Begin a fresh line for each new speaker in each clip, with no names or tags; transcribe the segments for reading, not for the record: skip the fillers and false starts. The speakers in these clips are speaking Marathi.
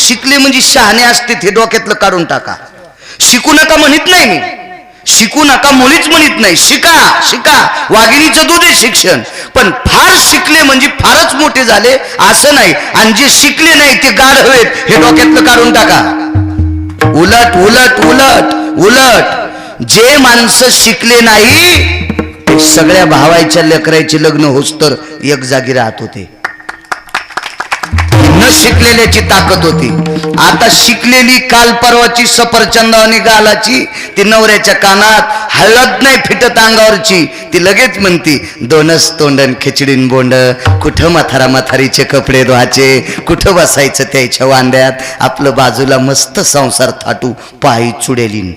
शिकले म्हणजे शहाणे असते हे डोक्यातलं काढून टाका. शिकू नका म्हणत नाही मी, शिकू नका मुळीच म्हणत नाही. शिका शिका, वाघिणीचं दूध आहे शिक्षण. पण फार शिकले म्हणजे फारच मोठे झाले असं नाही. आणि जे शिकले नाही ते गाढ हवेत हे डोक्यातलं काढून टाका. उलट उलट उलट उलट जे माणसं शिकले नाही ते सगळ्या भावाच्या लेकराचे लग्न होस तर एक जागी राहत होते. न शिकलेल्याची ताकद होती. आता शिकलेली काल परवाची सफरचंदावानी गालाची ती नवऱ्याच्या कानात हळद नाही फिटत अंगावरची ती लगेच म्हणती दोनच तोंडन खिचडीन बोंड. कुठं म्हातारा म्हातारीचे कपडे धुवायचे, कुठं बसायचं त्याच्या वांद्यात, आपलं बाजूला मस्त संसार थाटू पायी चुडेलीन.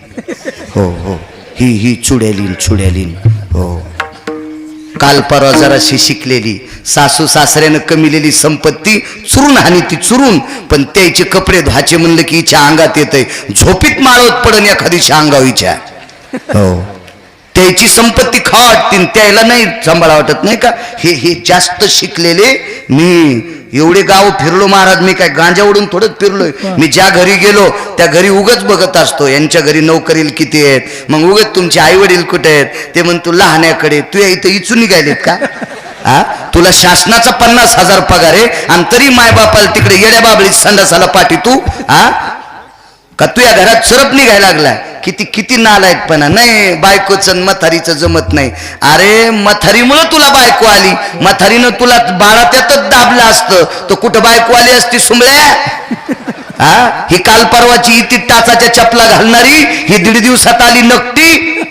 हो हो ही चुडेलीन चुडेलीन. हो काल परवा जराशी शिकलेली सासू सासऱ्यानं कमिलेली संपत्ती चुरून हानी ती चुरून, पण त्याचे कपडे धुवायचे म्हणलं की हिच्या अंगात येतंय. झोपीत माळवत पडन एखादीच्या अंगावीच्या. हो त्याची संपत्ती खाटतीन त्याला नाही सांभाळा वाटत नाही का. हे जास्त शिकलेले. मी एवढे गाव फिरलो महाराज, मी काय गांजा उडून थोडंच फिरलोय. मी ज्या घरी गेलो त्या घरी उगच बघत असतो यांच्या घरी नोकरीला किती आहेत, मग उगच तुमचे आई वडील कुठे आहेत ते म्हण तू लहाण्याकडे तू इथं इचून निघालेत का. हा तुला शासनाचा 50,000 पगार आहे आणि तरी मायबापाला तिकडे येड्या बाबळीत संडासाला पाठी तू. हा का तू या घरात सरप निघायला लागलाय. किती किती नालायकपणा. नाही बायकोचं मथारीचं जमत नाही. अरे मथारीमुळं तुला बायको आली, मथारीनं तुला बाळा त्यातच दाबलं असतं तर कुठं बायको आली असती सुंबळ्या. हा ही काल परवाची इथे टाचाच्या चपला घालणारी ही 1.5 दिवसात आली नकटी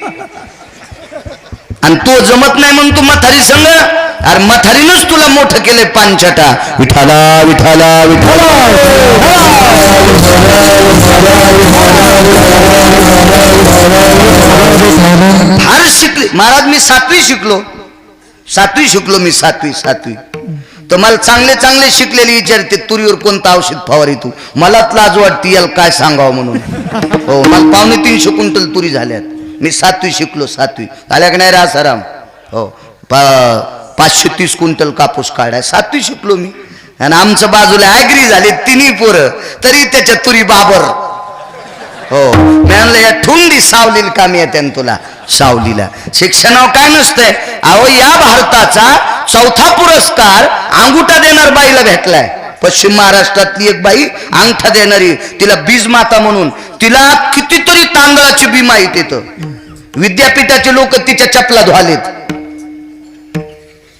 आणि तो जमत नाही म्हणून तू मथारी संग. अरे मथारीनच तुला मोठं केलंय पानछटा. विठाला विठाला विठाला. फार शिकले महाराज. मी 7वी शिकलो मी 7वी. तर मला चांगले चांगले शिकलेले विचारते तुरीवर कोणतं औषध फवारी तू. मलाच लाज वाटते याला काय सांगावं म्हणून. हो मला 2.5 क्विंटल तुरी झाल्यात. मी 7वी शिकलो. 7वी झाल्या का नाही रासाराम. हो 530 क्विंटल कापूस काढाय 7वी शिकलो मी. आणि आमच्या बाजूला ऍग्री झाले 3 पोरं तरी त्याच्या तुरी बाबर. हो म्हणलं या ठुंडी सावलीला काम येते तुला. सावलीला शिक्षणावर काय नसतंय. अहो या भारताचा 4था पुरस्कार अंगुठा देणार बाईला भेटलाय. पश्चिम महाराष्ट्रातली एक बाई अंगठा देणारी, तिला बीज माता म्हणून. तिला कितीतरी तांदळाची बी माहिती येतं. विद्यापीठाचे लोक तिच्या चपला धुवालेत.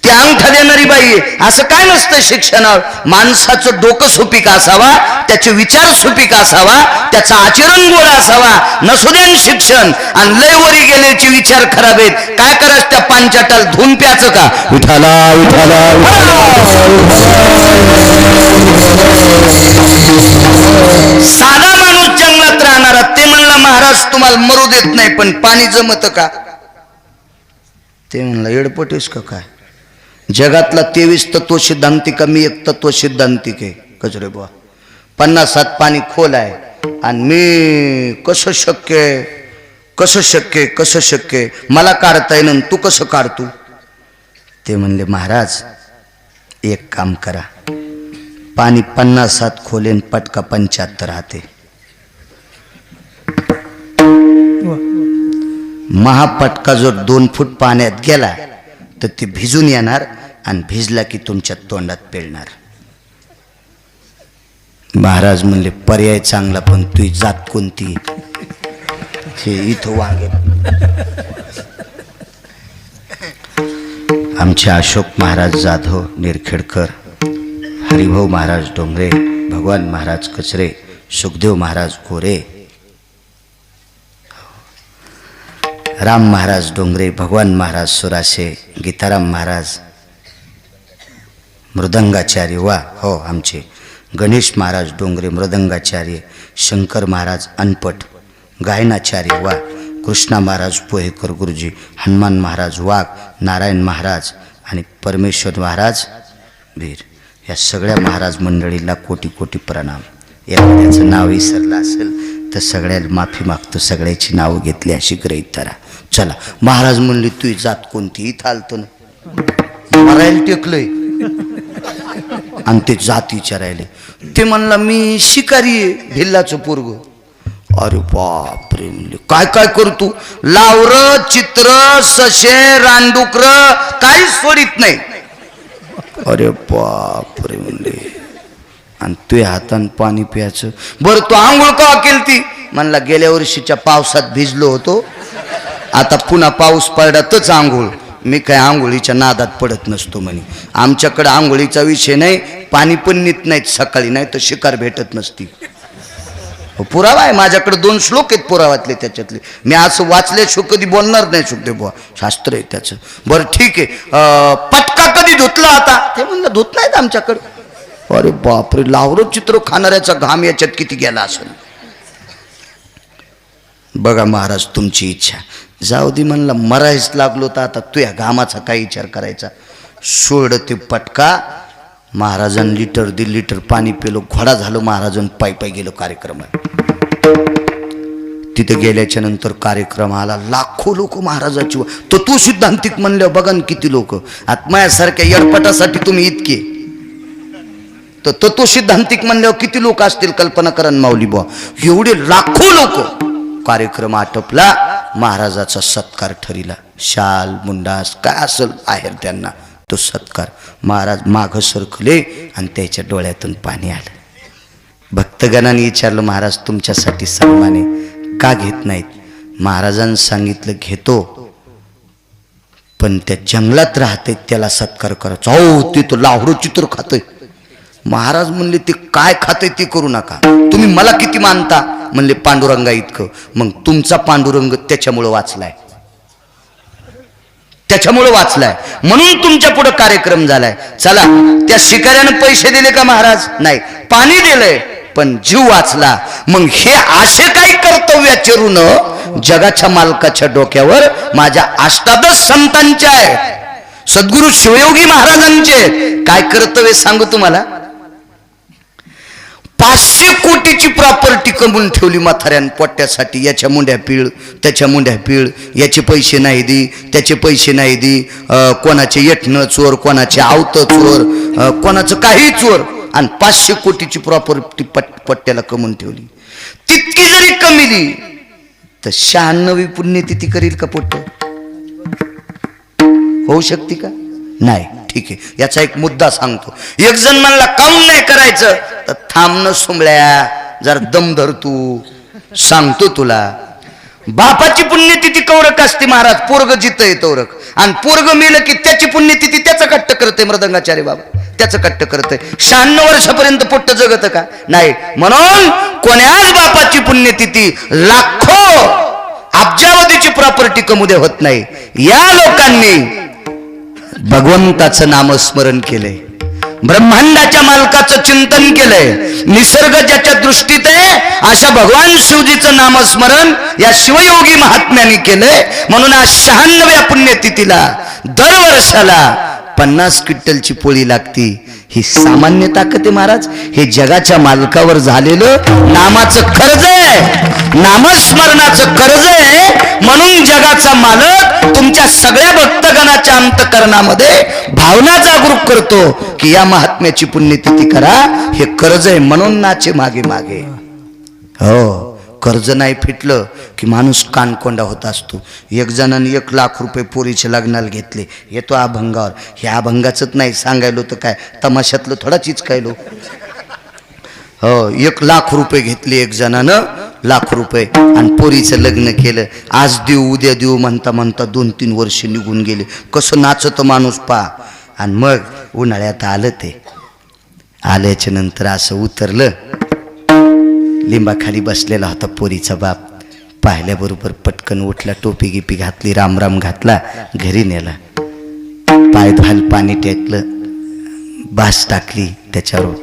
ती अंगठा देणारी बाई. असं काय नसतं शिक्षणावर. माणसाचं डोकं सुपीक असावा, त्याचे विचार सुपीक असावा, त्याचं आचरण गोड असावा. नसू द्या शिक्षण आणि लय वरी गेल्याचे विचार खराब आहेत. काय करायचं त्या पांचाटाला धुवून प्याचं का. विठाला विठाला. साधा माणूस जंगलात राहणारा ते म्हणला महाराज तुम्हाला मरू देत नाही पण पाणी जमत का. ते म्हणलं येडपटेस का काय. जगातला 23 तत्व सिद्धांतिक मी 1 तत्व सिद्धांतिक आहे. कचरे बुवा 50 पाणी खोल आहे आणि मी कसं शक्य मला काढता येईन तू कसं काढतो. ते म्हणले महाराज एक काम करा, पाणी 50 खोलेन पटका 75 राहते. महापटका जर 2 फूट पाण्यात गेला तर ते भिजून येणार आणि भिजला की तुमच्या तोंडात पेलणार. महाराज म्हणले पर्याय चांगला पण तुझी जात कोणती. हे इथं वागे. आमचे अशोक महाराज जाधव निरखेडकर, हरिभाऊ महाराज डोंगरे, भगवान महाराज कचरे, सुखदेव महाराज गोरे, राम महाराज डोंगरे, भगवान महाराज सुरासे, गीताराम महाराज मृदंगाचार्य. वा हो आमचे गणेश महाराज डोंगरे मृदंगाचार्य, शंकर महाराज अनपट गायनाचार्य. वा कृष्णा महाराज पोहेकर गुरुजी, हनुमान महाराज वाघ, नारायण महाराज आणि परमेश्वर महाराज वीर. या सगळ्या महाराज मंडळीला कोटी कोटी प्रणाम. एखाद्याचं नाव विसरलं असेल तर सगळ्याला माफी मागतो. सगळ्याची नावं घेतली अशी गृहीत धरा. चला महाराज म्हणली तुझी जात कोणती. इथं आलतो ना मरायला टेकलोय. आणि ते जातीच्या राहिले. ते म्हणला मी शिकारी आहे, भिल्लाचं पोरग. अरे बापरे, म्हणले काय काय करतो, लावर चित्र सशे रानडुकर काहीच सोडित नाही. अरे बापरे म्हणले, आणि तुझ्या हातान पाणी प्यायचं. बरं तू आंघोळ का केलती? म्हणला गेल्या वर्षीच्या पावसात भिजलो होतो, आता पुन्हा पाऊस पडला तच आंघोळ. मी काय आंघोळीच्या नादात पडत नसतो म्हणे. आमच्याकडे आंघोळीचा विषय नाही, पाणी पण नीट नाहीत सकाळी, नाही तर शिकार भेटत नसती. पुरावा आहे माझ्याकडे, 2 श्लोक आहेत पुरावातले त्याच्यातले. मी असं वाचल्याशिवाय कधी बोलणार नाही शुद्धे बुवा, शास्त्र आहे त्याचं. बरं ठीक आहे, पटका कधी धुतला आता? ते म्हणलं धुत नाहीत आमच्याकडे. अरे बापरे, लावरं चित्र खाणाऱ्याचा घाम याच्यात किती गेला असेल. बघा महाराज तुमची इच्छा, जाऊ दे म्हणला, मरायच लागलो तर आता तुझ्या घामाचा काय विचार करायचा. सोड ते पटका. महाराजांनी लिटर 1.5 लिटर पाणी पिलो, घोडा झालो महाराजांनी, पायी गेलो कार्यक्रमात. तिथे गेल्याच्या नंतर कार्यक्रम आला, लाखो लोक महाराजाची. तो तू सिद्धांतिक म्हणल्यावर बघा ना किती लोक. आत्मायासारख्या येडपटासाठी तुम्ही इतके, तर तो सिद्धांतिक म्हणल्यावर किती लोक असतील कल्पना करा माऊली बुवा. एवढे लाखो लोक. कार्यक्रम आटोपला, महाराजाचा सत्कार ठरिला. शाल मुंडास काय असेल आहेर त्यांना, तो सत्कार. महाराज माघ सरकले आणि त्याच्या डोळ्यातून पाणी आलं. भक्तगणांनी विचारलं, महाराज तुमच्यासाठी सन्मान आहे, का घेत नाहीत? महाराजांनी सांगितलं घेतो, पण त्या जंगलात राहते त्याला सत्कार करायचा. हो ते तो लावडं चित्र खातोय. महाराज म्हणले ते काय खातंय ते करू नका, तुम्ही मला किती मानता? म्हणले पांडुरंगा इतकं. मग तुमचा पांडुरंग त्याच्यामुळं वाचलाय, त्याच्यामुळं वाचलाय, म्हणून तुमच्या पुढे कार्यक्रम झालाय. चला, त्या शिकाऱ्यानं पैसे दिले का महाराज? नाही, पाणी दिलंय पण जीव वाचला. मग हे असे काही कर्तव्याचे ऋण जगाच्या मालकाच्या डोक्यावर माझ्या अष्टादश संतांच्या आहे, सद्गुरु शिवयोगी महाराजांचे. काय कर्तव्य सांगू तुम्हाला? 500 कोटीची प्रॉपर्टी कमवून ठेवली म्हाताऱ्यान पोट्यासाठी. याच्या मुंड्या पीळ, त्याच्या मुंड्या पीळ, याचे पैसे नाही दी, त्याचे पैसे नाही दी, कोणाचे येठणं चोर, कोणाचे आवत चोर, कोणाचं काही चोर, आणि 500 कोटीची प्रॉपर्टी पट्ट्याला कमवून ठेवली. तितकी जरी कमीली तर 96वी पुण्यतिथी करील का पोट्ट? होऊ शकते का? नाही. ठीक आहे, याचा एक मुद्दा सांगतो. एक जण म्हणला काऊन नाही करायचं? तर थांब न सुंबळ्या, जरा दम धर तू, सांगतो तुला. बापाची पुण्यतिथी कौरक असते महाराज, पोरग जित तौरक. आणि पोरग मेलं की त्याची पुण्यतिथी त्याचं कट्ट करते मृदंगाचार्य बाबा, त्याचं कट्ट करते. 96 वर्षापर्यंत पोट्ट जगत का? नाही. म्हणून कोण्याच बापाची पुण्यतिथी लाखो अब्जावधीची प्रॉपर्टी कमू दे होत नाही. या लोकांनी भगवंताचं नामस्मरण केलंय, ब्रह्मांडाच्या मालकाचं चिंतन केलंय, निसर्ग ज्याच्या दृष्टीत आहे अशा भगवान शिवजीचं नामस्मरण या शिवयोगी महात्म्याने केलंय. म्हणून आज 96व्या पुण्यतिथीला दरवर्षाला 50 क्विंटलची पोळी लागती. ही सामान्य ताकद आहे महाराज, हे जगाच्या मालकावर झालेलं नामाचं कर्ज आहे, नामस्मरणाचं कर्ज आहे. म्हणून जगाचा मालक तुमच्या सगळ्या भक्तगणाच्या अंतकरणामध्ये भावना जागरूक करतो की या महात्म्याची पुण्यतिथी करा, हे कर्ज आहे. म्हणून नाचे मागे मागे. हो, कर्ज नाही फिटलं की माणूस कानकोंडा होत असतो. एक जणांनी 1 लाख रुपये पोरीच्या लग्नाला घेतले. येतो अभंगावर, हे अभंगाचंच नाही सांगायलो तर काय तमाशातलं थोडाच इचकायलो. हो, 1 लाख रुपये घेतले एक जणानं, लाख रुपये, आणि पोरीचं लग्न केलं. आज देऊ उद्या देऊ म्हणता म्हणता 2-3 वर्ष निघून गेले. कसं नाचत माणूस पहा. आणि मग उन्हाळ्यात आलं, ते आल्याच्या नंतर असं उतरलं, लिंबाखाली बसलेला होता पोरीचा बाप. पाहिल्याबरोबर पटकन उठला, टोपी गिपी घातली, रामराम घातला, घरी नेला. पाय धुवायला पाणी टेकलं, बास टाकली, त्याच्यावर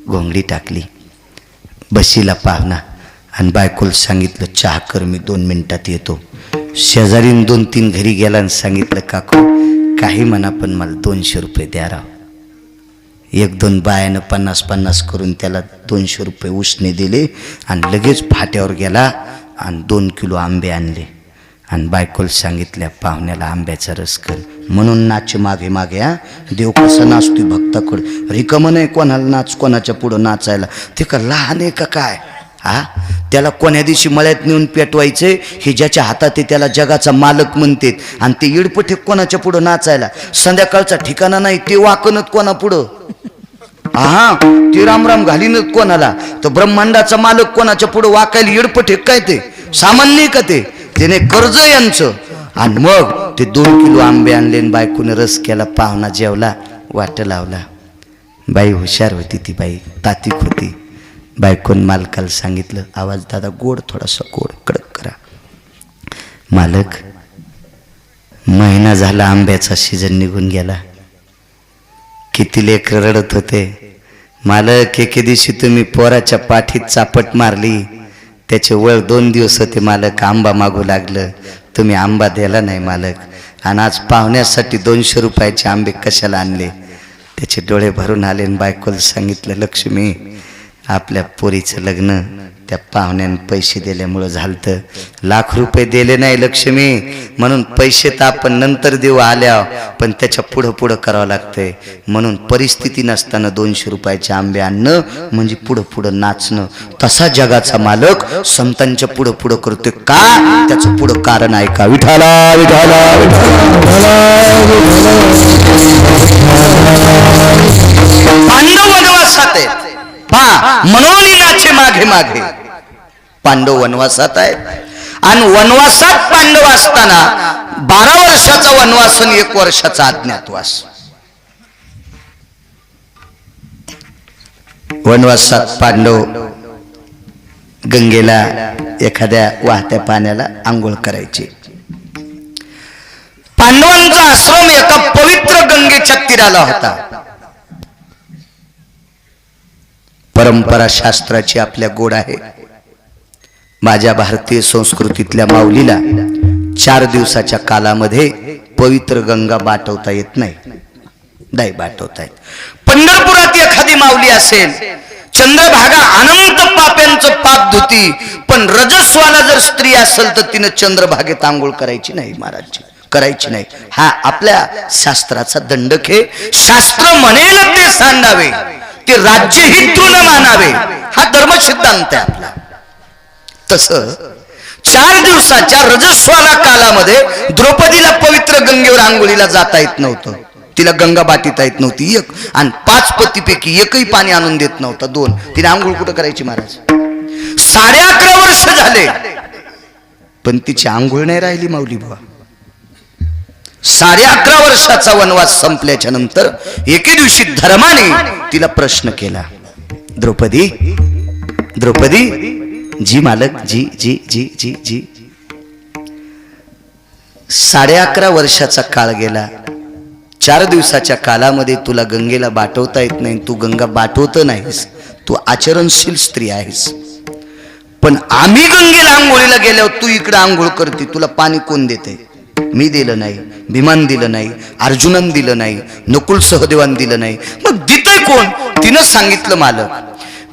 घोंगडी टाकली. बशीला पाहुणा, आणि बायकोला सांगितलं चहा कर, मी 2 मिनिटात येतो. शेजारीन 2-3 घरी गेला आणि सांगितलं काकू काही म्हणा पण मला 200 रुपये द्या राव. 1-2 बायानं 50-50 करून त्याला 200 रुपये उसने दिले. आणि लगेच फाट्यावर गेला आणि 2 किलो आंबे आणले. आणि बायकोला सांगितल्या पाहुण्याला आंब्याचा रस कर. म्हणून नाच मागे मागे. हा देव कसा नाचतोय भक्ताकडं. रिकाम नाही कोणाला नाच, कोणाच्या पुढं नाचायला. ते का लहान आहे का काय? हा त्याला कोण्या दिवशी मळ्यात नेऊन पेटवायचे. हे ज्याच्या हातात आहे त्याला जगाचा मालक म्हणतात. आणि ते इडपटे कोणाच्या पुढं नाचायला. संध्याकाळचा ठिकाणा नाही ते वाकणत कोणा पुढं. हा ते रामराम घालीनच कोणाला. तर ब्रह्मांडाचा मालक कोणाच्या पुढं वाकायला इडपटे काय? ते सामान्य का? ते त्याने कर्ज यांचं. आणि मग ते 2 किलो आंबे आणले आणि बायकोने रस केला. पाहुणा जेवला, वाट लावला. बाई हुशार होती ती बाई, तातीक होती. बायकोन मालकाला सांगितलं, आवाज दादा गोड, थोडासा गोड, कडक करा. मालक, महिना झाला आंब्याचा सीजन निघून गेला. किती लेकर रडत होते. मालक, एके दिवशी तुम्ही पोराच्या पाठीत चापट मारली, त्याचे वळ 2 दिवस होते मालक. आंबा मागू लागलं, तुम्ही आंबा दिला नाही मालक. आणि आज पाहुण्यासाठी 200 रुपयाचे आंबे कशाला आणले? त्याचे डोळे भरून आले. आणि बायकोला सांगितलं, लक्ष्मी, आपल्या पोरीचं लग्न त्या पाहुण्यानं पैसे दिल्यामुळं झालतं. लाख रुपये दिले नाही लक्ष्मी, म्हणून पैसे तर आपण नंतर देऊ आल्या, पण त्याच्या पुढं पुढं करावं लागतंय. म्हणून परिस्थिती नसताना 200 रुपयाचे आंबे आणणं म्हणजे पुढं पुढं नाचणं. तसा जगाचा मालक संतांच्या पुढं पुढं करतोय का? त्याचं पुढं कारण आहे का? विठाला विठाला पांडव वनवासात आहेत. पहा, म्हणून नाचे मागे मागे. पांडव वनवासात आहेत. आणि वनवासात पांडव असताना 12 वर्षाचा वनवास आणि 1 वर्षाचा अज्ञातवास. वनवासात पांडव गंगेला एखाद्या वाहत्या पाण्याला आंघोळ करायचे. पांडवांचा आश्रम एका पवित्र गंगेच्या तीराला होता. परंपरा शास्त्राची आपल्या गोड आहे. माझ्या भारतीय संस्कृतीतल्या माऊलीला 4 दिवसाच्या कालामध्ये पवित्र गंगा बाटवता येत नाही. नाही बाटवता येत. पंढरपुरात एखादी माऊली असेल, चंद्रभागा अनंत पाप्यांचं पाप धुती, पण रजस्वाला जर स्त्री असेल तर तिनं चंद्रभागेत आंघोळ करायची नाही महाराजची, करायची नाही. हा आपल्या शास्त्राचा दंडक आहे. शास्त्र म्हणेल ते सांडावे, ते राज्यहित न मानावे, हा धर्मसिद्धांत आहे आपला. तसं 4 दिवसाच्या रजस्वाला कालामध्ये द्रौपदीला पवित्र गंगेवर आंघोळीला जाता येत नव्हतं. तिला गंगा बाटीता येत नव्हती 1, आणि 5 पतीपैकी एकही पाणी आणून देत नव्हतं 2. तिने आंघोळ कुठं करायची महाराज? 11.5 वर्ष झाले पण तिची आंघोळ नाही राहिली माऊली बुवा. 11.5 वर्षाचा वनवास संपल्याच्या नंतर एके दिवशी धर्माने तिला प्रश्न केला, द्रौपदी, द्रौपदी, जी मालक, जी जी जी जी जी. 11.5 वर्षाचा काळ गेला. 4 दिवसाच्या कालामध्ये तुला गंगेला बाटवता येत नाही. तू गंगा बाटवत नाहीस, तू आचरणशील स्त्री आहेस. पण आम्ही गंगेला आंघोळीला गेल्यावर तू इकडे आंघोळ करते, तुला पाणी कोण देते? मी दिलं नाही, भीमान दिलं नाही, अर्जुनन दिलं नाही, नकुल सहदेवान दिलं नाही, मग देतय कोण? तिनं सांगितलं, मालक,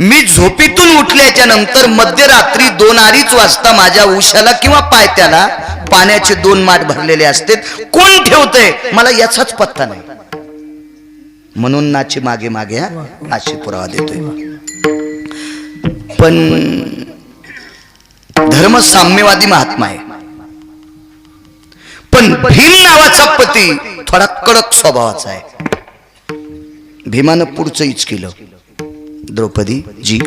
मी झोपेतून उठल्याच्या नंतर मध्यरात्री 2-2:30 वाजता माझ्या उशाला किंवा पायथ्याला पाण्याचे 2 माठ भरलेले असते. कोण ठेवतंय मला याचाच पत्ता नाही. म्हणून नाचे मागे मागे अशी पुरावा देतोय. पण धर्म साम्यवादी महात्मा आहे. पण भीम नावाचा पती थोडा कडक स्वभावाचा आहे. भीमानं पुढचं इच केलं, द्रौपदी जी,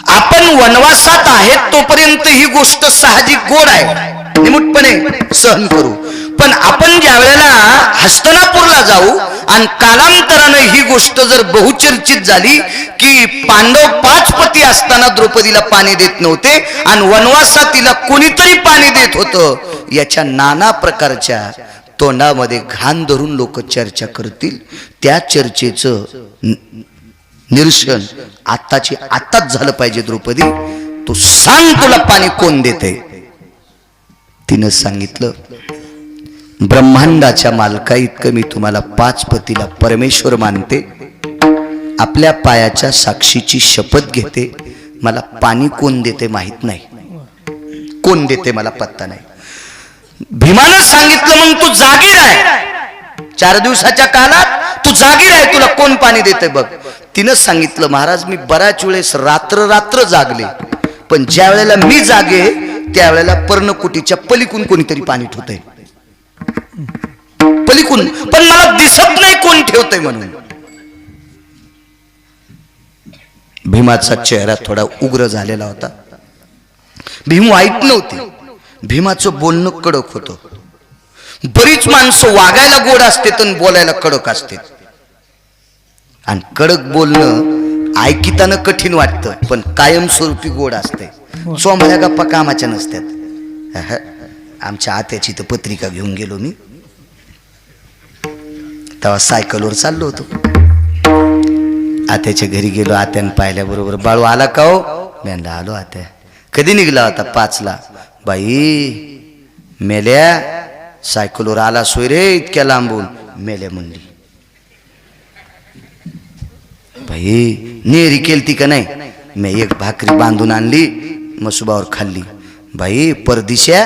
आपण वनवासात आहेत तोपर्यंत ही गोष्ट साहजिक गोड आहे, निमूटपणे सहन करू. पण आपण ज्या वेळेला हस्तिनापूरला जाऊ आणि कालांतराने ही गोष्ट जर बहुचर्चित झाली की पांडव 5 पती असताना द्रौपदीला पाणी देत नव्हते आणि वनवासात तिला कोणीतरी पाणी देत होतं, याच्या नाना प्रकारच्या तोंडामध्ये घाण धरून लोक चर्चा करतील. त्या चर्चेचं निरसन आताच झालं पाहिजे. द्रौपदी, तू सांग, तुला पाणी कोण देते? तिनं सांगितलं, ब्रह्मांडाच्या मालका इतकं मी तुम्हाला 5 पतीला परमेश्वर मानते, आपल्या पायाच्या साक्षीची शपथ घेते. मला पाणी कोण देते माहित नाही, कोण देते मला पत्ता नाही. भीमानं सांगितलं मग तू जागी राह, 4 दिवसाच्या कालात तू जागी राह, तुला कोण पाणी देते बघ. तिनं सांगितलं महाराज मी बऱ्याच वेळेस रात्र रात्र जागले, पण ज्या वेळेला मी जागे त्यावेळेला पर्णकुटीच्या पलीकडून कोणीतरी पाणी ठेवतंय, पलीकडून, पण मला दिसत नाही कोण ठेवतंय म्हणून. भीमाचा चेहरा थोडा उग्र झालेला होता. भीम वाईट नव्हते, भीमाचं बोलणं कडक होतं. बरीच माणसं वागायला गोड असते तर बोलायला कडक असते, आणि कडक बोलणं ऐकिताना कठीण वाटतं पण कायमस्वरूपी गोड असते. चोंबळ्या गप्पा कामाच्या नसतात. आमच्या आत्याची तर पत्रिका घेऊन गेलो मी, तेव्हा सायकलवर चाललो होतो. आत्याच्या घरी गेलो, आत्यानं पाहिल्याबरोबर बाळू आला का हो, मी आलो. आत्या कधी निघला होता? 5ला. बाई मेल्या, सायकलवर आला सोय रे इतक्या लांबून. मेल्या म्हणली. बाई नेरी केलती का नाही? मी एक भाकरी बांधून आणली, मसुबावर खाल्ली. बाई परदिशा,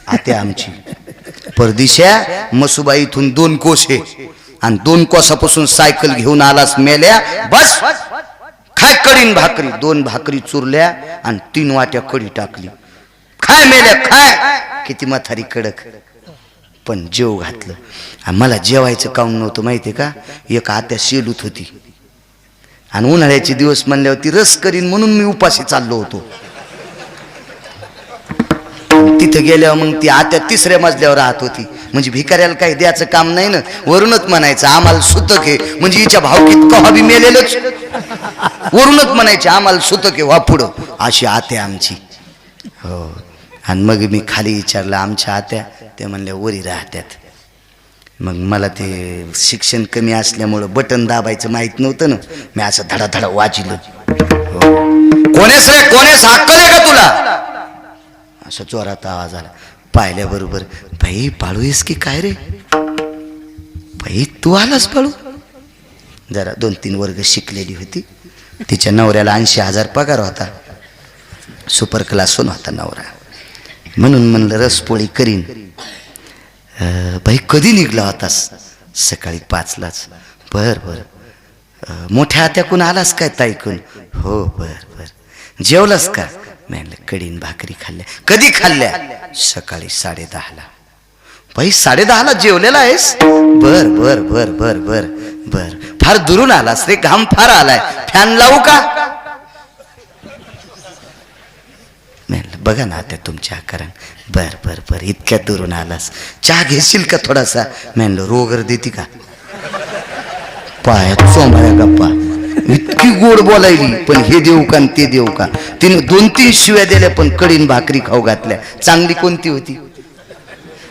आत्या आमची परदिशा, मसुबा इथून 2 कोस आहे आणि 2 कोसापासून सायकल घेऊन आलास मेल्या. बस खाय कडीन भाकरी. 2 भाकरी चुरल्या आणि 3 वाट्या कडी टाकली. खाय मेल्या खाय. किती म्हातारी कडक, पण जेव घातलं. मला जेवायचं काम नव्हतं माहितीये का. एक आत्या शेलूत होती आणि उन्हाळ्याचे दिवस म्हणल्यावर ती रस करीन म्हणून मी उपाशी चाललो होतो. तिथं गेल्यावर मग ती आत्या 3ऱ्या मजल्यावर राहत होती. म्हणजे भिकाऱ्याला काही द्यायचं काम नाही ना, वरूनच म्हणायचं आम्हाला सुतक आहे. म्हणजे हिच्या भावकीत कवा बी मेलेलंच, वरूनच म्हणायचे आम्हाला सुतक आहे वा पुढं. अशी आत्या आमची. हो. आणि मग मी खाली विचारलं आमच्या आत्या, ते म्हणल्या वरी राहत्यात. मग मला ते शिक्षण कमी असल्यामुळं बटन दाबायचं माहित नव्हतं ना, मी असं धडाधडा वाजलं. कोणेस रे कोणेस, अक्कल आहे का तुला? असं जोरात आवाज आला. पाहिल्याबरोबर बाई बाळू आहेस की काय रे? बाई तू आलास बाळू? जरा 2-3 वर्ग शिकलेली होती. तिच्या नवऱ्याला 80,000 पगार होता, सुपर क्लासून होता नवरा. म्हणून म्हणलं रसपोळी करीन. बाई कधी निघला होतास? सकाळी 5लाच. बर बर. मोठ्या आत्याकून आलास काय ताईकून? हो बर बर. जेवलास का? म्हणलं कडीन भाकरी खाल्ल्या. कधी खाल्ल्या? सकाळी 10:30ला. बाई 10:30ला जेवलेला आहेस? बर बर बर बर बर बर. फार दुरून आलास रे, घाम फार आलाय, फॅन लावू का? म्हणलं बघा ना आता तुमच्या आकारान. बर बर बर. इतक्या दुरून आलास, चहा घेशील का थोडासा? म्हणलं रोगर देते का? पायात सोमाळ्या गप्पा. इतकी गोड बोलायली, पण हे देऊ का ते देऊ का. तिने 2-3 शिव्या दिल्या, पण कडीन भाकरी खाऊ घातल्या. चांगली कोणती होती?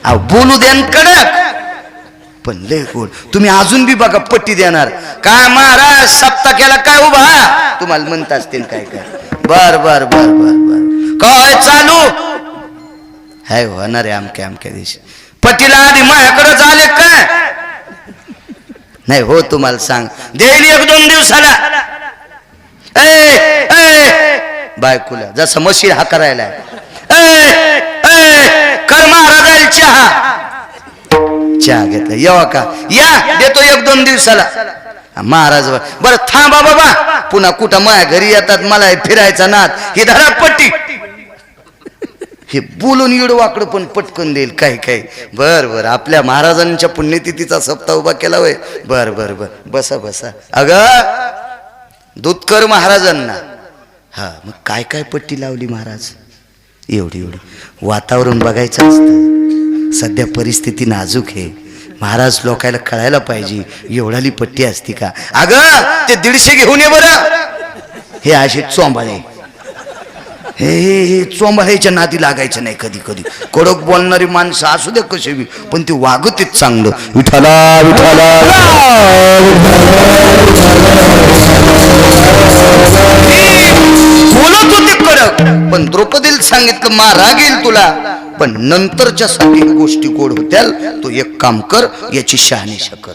अहो बोलू द्या कडक, पण लय गोड. तुम्ही अजून बी बघा पट्टी देणार काय महाराज सप्ताक्याला काय उभा तुम्हाला म्हणत असतील काय काय. बर बर बर बर बर. काय चालू हाय होणार आहे अमक्या अमक्या दिवशी. पट्टीला आधी माझ्याकडे झाले काय नाही हो, तुम्हाला सांग देईल 1-2 दिवसाला. बायकोला जसं मशीन हा करायला कर महाराजाला चहा घेतला. येवा का? या देतो 1-2 दिवसाला. महाराज बरं थांबा बाबा, पुन्हा कुठं माझ्या घरी येतात, मला फिरायचा नाद. ही धरा पट्टी. हे बोलून येड वाकडं पण पटकन देईल काय काय. बर बर. आपल्या महाराजांच्या पुण्यतिथीचा सप्ताह उभा केला होय. बर बर बर. बसा बसा. अगं दूध कर महाराजांना. हा मग काय काय पट्टी लावली महाराज? एवढी एवढी. वातावरण बघायचं असतं, सध्या परिस्थिती नाजूक आहे महाराज, लोकायला कळायला पाहिजे. एवढाली पट्टी असती का? अगं ते 150 घेऊन ये बरं. हे असे चोंबाळे, हे चोंबाळ्याच्या नादी लागायचं नाही कधी कधी. कडक बोलणारी माणसं असू द्या कसे बी, पण ते वागतेच चांगलं. विठाला विठाला. बोलत होते कडक, पण द्रौपदीला सांगितलं मारा गेल तुला, पण नंतरच्या साठी गोष्टी गोड होत्या. तू एक काम कर, याची शहानिशा कर.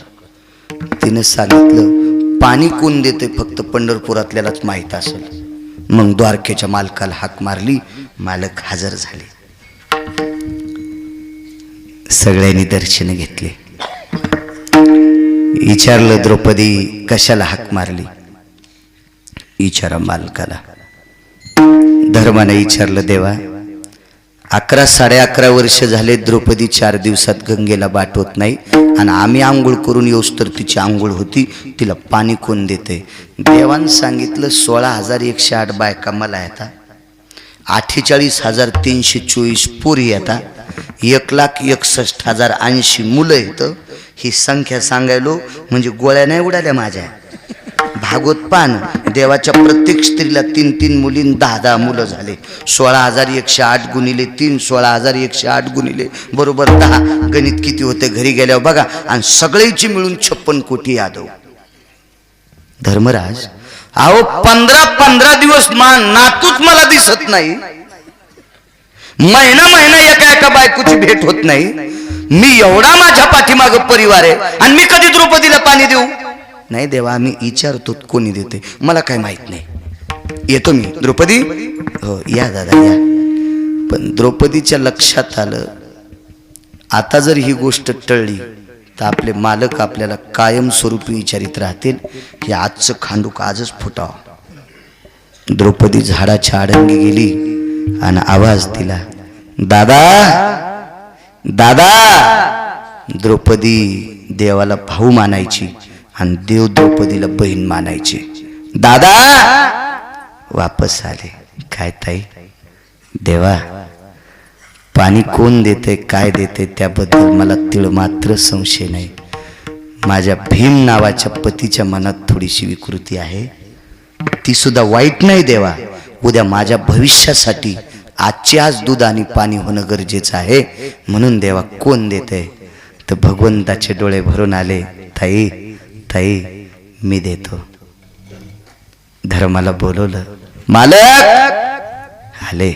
तिने सांगितलं पाणी कोण देते फक्त पंढरपुरातल्यालाच माहित असेल. मग द्वारकेच्या मालकाला हाक मारली, मालक हजर झाले. सगळ्यांनी दर्शन घेतले. विचारलं द्रौपदी कशाला हाक मारली? विचारा मालकाला. धर्माने विचारलं देवा 11-11.5 वर्ष झाले द्रौपदी 4 दिवसात गंगेला बाट होत नाही आणि आम्ही आंघोळ करून येऊस तर तिची आंघोळ होती, तिला पाणी कोण देते? देवानं सांगितलं 16,108 बायका मला येतात, 48,324 पोरी येतात, 1,61,080 मुलं येतं. ही संख्या सांगायलो म्हणजे गोळ्या नाही उडाल्या माझ्या. भागवत पान देवाच्या प्रत्येक स्त्रीला 3-3 मुली 10-10 मुलं झाले. 16,108 गुणिले 3 16,108 गुणिले बरोबर 10. गणित किती होते घरी गेल्यावर बघा. आणि सगळ्याची मिळून 56 कोटी यादव. धर्मराज अहो 15 दिवस नातूच मला दिसत नाही, महिना एका बायकोची भेट होत नाही. मी एवढा माझ्या पाठीमाग परिवार आहे आणि मी कधी द्रौपदीला पाणी देऊ? नाही देवा आम्ही विचारतो कोणी देते, मला काय माहित नाही, येतो मी. द्रौपदी हो या दादा या. पण द्रौपदीच्या लक्षात आलं आता जर ही गोष्ट टळली तर आपले मालक आपल्याला कायमस्वरूपी विचारित राहतील की आजचं खांडूक आजच फुटावं. द्रौपदी झाडाच्या आडंगी गेली आणि आवाज दिला दादा दादा. द्रौपदी देवाला भाऊ मानायची आणि देव द्रौपदीला बहीण मानायचे. दादा वापस आले. काय ताई देवा पाणी कोण देते काय देते त्याबद्दल मला तीळ मात्र संशय नाही. माझ्या भीम नावाच्या पतीच्या मनात थोडीशी विकृती आहे, ती सुद्धा वाईट नाही देवा. उद्या माझ्या भविष्यासाठी आजची आज दूध आणि पाणी होणं गरजेचं आहे, म्हणून देवा कोण देते? तर भगवंताचे डोळे भरून आले. ताई ताई मी देतो. धर्माला बोलवलं. मालक आले.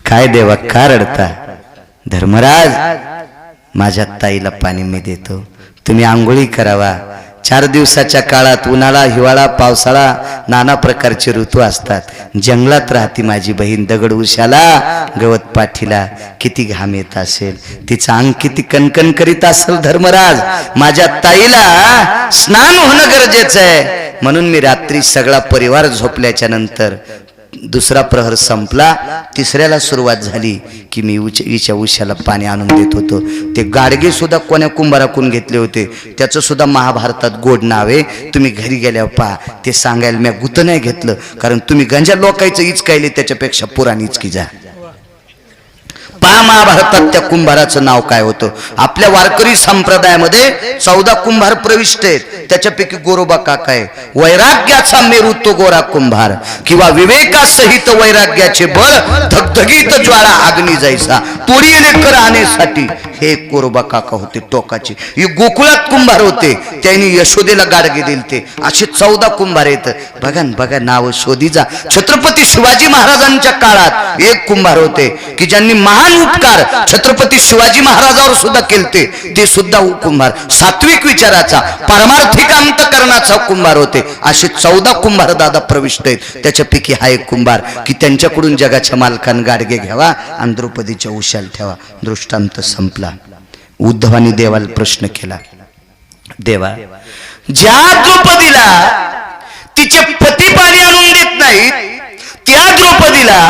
काय देवा का रडता? धर्मराज माझ्या ताईला पाणी मी देतो, तुम्ही आंघोळी करावा. 4 दिवसाच्या काळात उन्हाळा हिवाळा पावसाळा नाना प्रकारचे ऋतू असतात. जंगलात राहती माझी बहीण, दगड उशाला गवत पाठीला, किती घाम येत असेल, तिचं अंग किती कणकण करीत असेल. धर्मराज माझ्या ताईला स्नान होणं गरजेचं आहे, म्हणून मी रात्री सगळा परिवार झोपल्याच्या नंतर दुसरा प्रहर संपला, तिसऱ्याला सुरुवात झाली की मी हिच्या उशाला पाणी आणून देत होतो. ते गाडगे सुद्धा कोण्या कुंभाराकून घेतले होते, त्याचं सुद्धा महाभारतात गोड नाव आहे. तुम्ही घरी गेल्यावर पहा, ते सांगायला मी गुत नाही घेतलं, कारण तुम्ही गंजा लोकायचं इचकायले त्याच्यापेक्षा पुराण इचकी जा. पहा महाभारतात त्या कुंभाराचं नाव काय होतं. आपल्या वारकरी संप्रदायामध्ये 14 कुंभार प्रविष्ट आहेत, त्याच्यापैकी गोरोबा काका आहे. वैराग्याचा मेरू तो गोरा कुंभार, किंवा विवेकासहित वैराग्याचे बळ धगधगीत ज्वाळा अग्नी जायचा तोडीने कर आणण्यासाठी हे गोरोबा काका होते टोकाचे. हे गोकुळात कुंभार होते, त्यांनी यशोदेला गाडगे दिलते. असे 14 कुंभार आहेत. बघा बघा नाव शोधी जा. छत्रपती शिवाजी महाराजांच्या काळात एक कुंभार होते की ज्यांनी महान उपकार छत्रपती शिवाजी महाराजांवर सुद्धा केलते, ते सुद्धा कुंभार सात्विक विचाराचा पारमार्थिक अंतकरणाचा कुंभार होते. असे 14 कुंभार दादा प्रविष्ट आहेत. त्याच्यापैकी हा एक कुंभार की त्यांच्याकडून जगाच्या मालकान गाडगे घ्यावा आणि द्रौपदीच्या उशाल ठेवा. दृष्टांत संपला. उद्धवानी देवाला प्रश्न केला, देवा ज्या द्रौपदीला तिचे पती पाणी आणून देत नाहीत त्या द्रौपदीला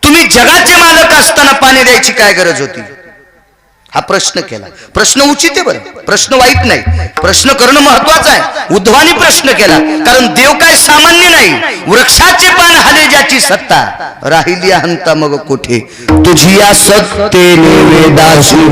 तुम्ही जगाचे मालक असताना पाणी द्यायची काय गरज होती? हा प्रश्न केला. प्रश्न उचित आहे बरं, प्रश्न वाईट नाही, प्रश्न करणं महत्वाचं आहे. उद्धवानी प्रश्न केला, कारण देव काय सामान्य नाही. वृक्षाचे पान हाले ज्याची सत्ता, राहिली हंता मग कुठे तुझी या सत्तेने वेदाशी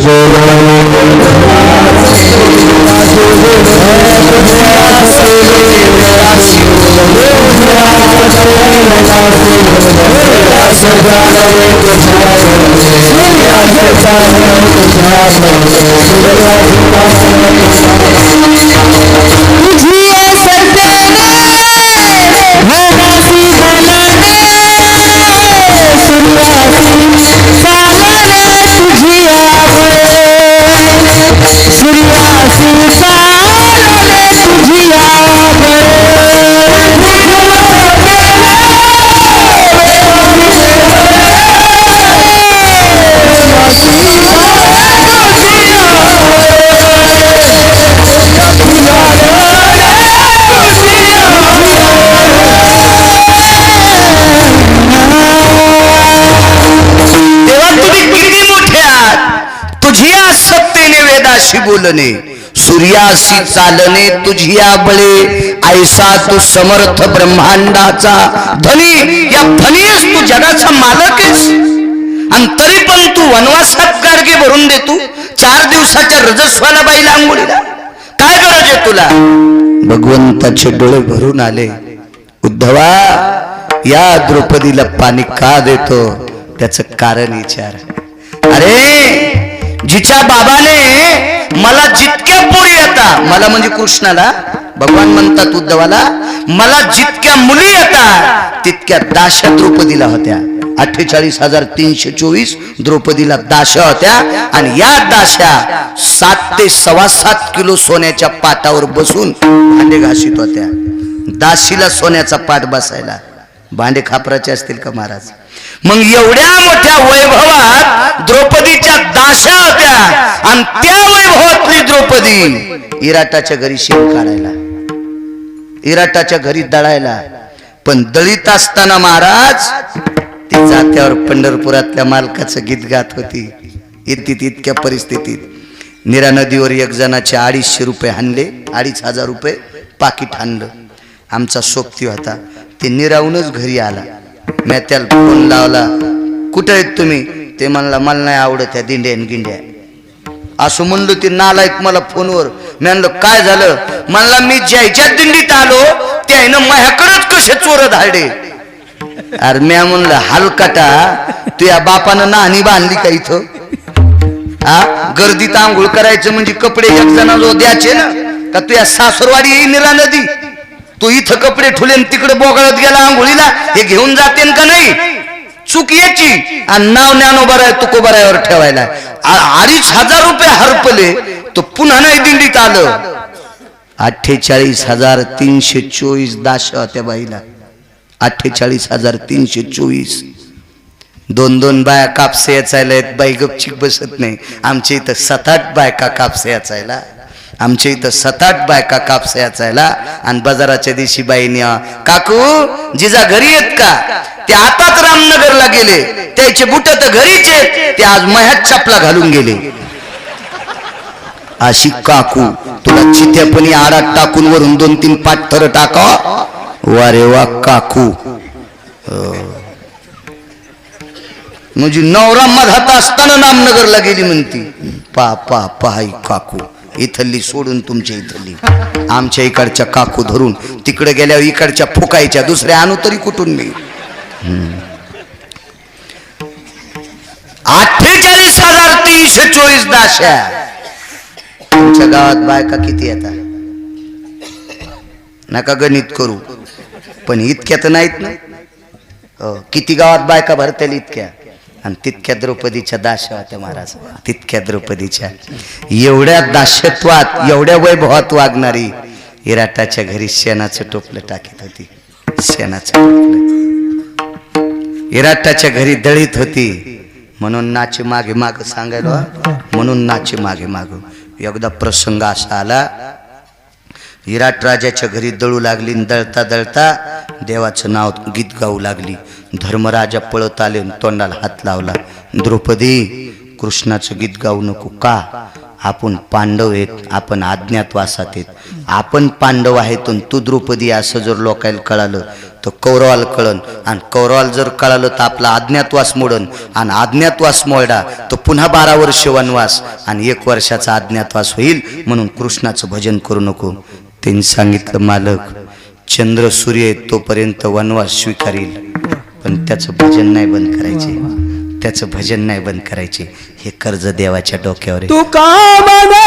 अशी बोलणे, सूर्यासी चालणे तुझी बळे, ऐसा तू समर्थ ब्रह्मांडाचा धनी. या धनीस तू जगाचा मालक आहेस, आणि तरी पण तू वनवासात गाडगे भरून देतो. 4 दिवसाच्या रजस्वाला बाईला आंघोळीला काय गरज आहे तुला? भगवंताचे डोळे भरून आले. उद्धवा, या द्रौपदीला पाणी का देतो त्याचं कारण विचार. अरे, जिच्या बाबाने मला जितक्या पोरी येतात, मला म्हणजे कृष्णाला भगवान म्हणतात उद्धवाला, मला जितक्या मुली येतात तितक्या दाशा द्रौपदीला होत्या. 48,324 द्रौपदीला दाशा होत्या. आणि या दाशा 7 ते 7.25 किलो सोन्याच्या पाटावर बसून भांडे घासीत होत्या. दाशीला सोन्याचा पाट बसायला, भांडे खापराचे असतील का महाराज? मग एवढ्या मोठ्या वैभवात द्रौपदीच्या दाशा होत्या, आणि त्या वैभवातली द्रौपदी इराटाच्या घरी शेण काढायला, इराटाच्या घरी दळायला. पण दळीत असताना महाराज ती जात्यावर पंढरपुरातल्या मालकाचं गीत गात होती. इतक्या परिस्थितीत नीरा नदीवर एक जणाचे 250 रुपये हाणले, 2,500 रुपये पाकिट हाणलं. आमचा सोबती होता, ते निरावूनच घरी आला. मी त्याला फोन लावला, कुठे आहेत तुम्ही? ते म्हणला, मला नाही आवडत त्या दिंड्या गिंड्या. असं म्हणलो ते नालायक मला फोनवर. मी म्हणलं काय झालं? म्हणला, मी ज्याच्या दिंडीत आलो त्यानं माझ्याकडेच कसे चोर धाडे. अरे मी म्हणलं, हलकाटा, तू या बापानं नाणी बांधली का इथं? गर्दीत आंघोळ करायचं म्हणजे कपडे एक जणाला द्यायचे ना का? तू या सासरवाडी येई निरा नदी, तू इथं कपडे ठुले तिकडे बोगळत गेला आंघोळीला, हे घेऊन जाते का नाही? चूक याची. आणि नाव ज्ञानोबा तुकोबारावर ठेवायला 2,500 रुपये हरपले, तो पुन्हा नाही दिंडीत आलं. 48,324 दाशा होत्या बाईला. 48,324. 2-2 बाया कापसे याचायला आहेत. बाई गपचिक बसत नाही. आमच्या इथं 7-8 बायका कापसे याचायला, आमच्या इथं 7-8 बायका कापसे याचायला. आणि बाजाराच्या दिवशी बाईने, काकू जिजा घरी येत का? ते आताच रामनगरला गेले, त्याचे बुट तर घरीच आहेत, ते आज मह्यात चपला घालून गेले. अशी काकू तुला चित्यापणी आडात टाकून वरून 2-3 पाठथर टाका. वारे वा काकू. म्हणजे नवरा मधात असताना रामनगरला गेली म्हणती. पाहाई काकू, इथली सोडून तुमच्या इथली, आमच्या इकडच्या काकू धरून तिकडे गेल्यावर इकडच्या फुकायच्या, दुसऱ्या आणू तरी कुठून मी. 48,324 दाशा. तुमच्या गावात बायका किती येतात? नका गणित करू, पण इतक्या तर नाहीत ना. किती गावात बायका भरतील इतक्या. आणि तितक्या द्रौपदीच्या दाशा होत्या महाराज, तितक्या द्रौपदीच्या. एवढ्या दाशत्वात, एवढ्या वैभवात वागणारी इराटाच्या घरी शेणाचं टोपलं टाकीत होती. शेणाचं टोपलं इराटाच्या घरी दळीत होती. म्हणून नाचे मागे माग सांगायला, म्हणून नाचे मागे माग. एकदा प्रसंग असा आला, विराट राजाच्या घरी दळू लागली. दळता दळता देवाचं नाव गीत गाऊ लागली. धर्मराजा पळत आले, तोंडाला हात लावला. द्रौपदी, कृष्णाचं गीत गाऊ नको. का? आपण पांडव आहेत, आपण अज्ञातवासात आहेत. आपण पांडव आहेत आणि तू द्रौपदी असं जर लोकांना कळालं तर कौरवाला कळन, आणि कौरवाला जर कळालं तर आपला अज्ञातवास मोडन, आणि अज्ञातवास मोडा तर पुन्हा 12 वर्ष वनवास आणि 1 वर्षाचा अज्ञातवास होईल. म्हणून कृष्णाचं भजन करू नको. त्यांनी सांगितलं, मालक, चंद्र सूर्य तोपर्यंत वनवास स्वीकारील, पण त्याचं भजन नाही बंद करायचे, त्याचं भजन नाही बंद करायचे. हे कर्ज देवाच्या डोक्यावर आहे.
तू का म्हणे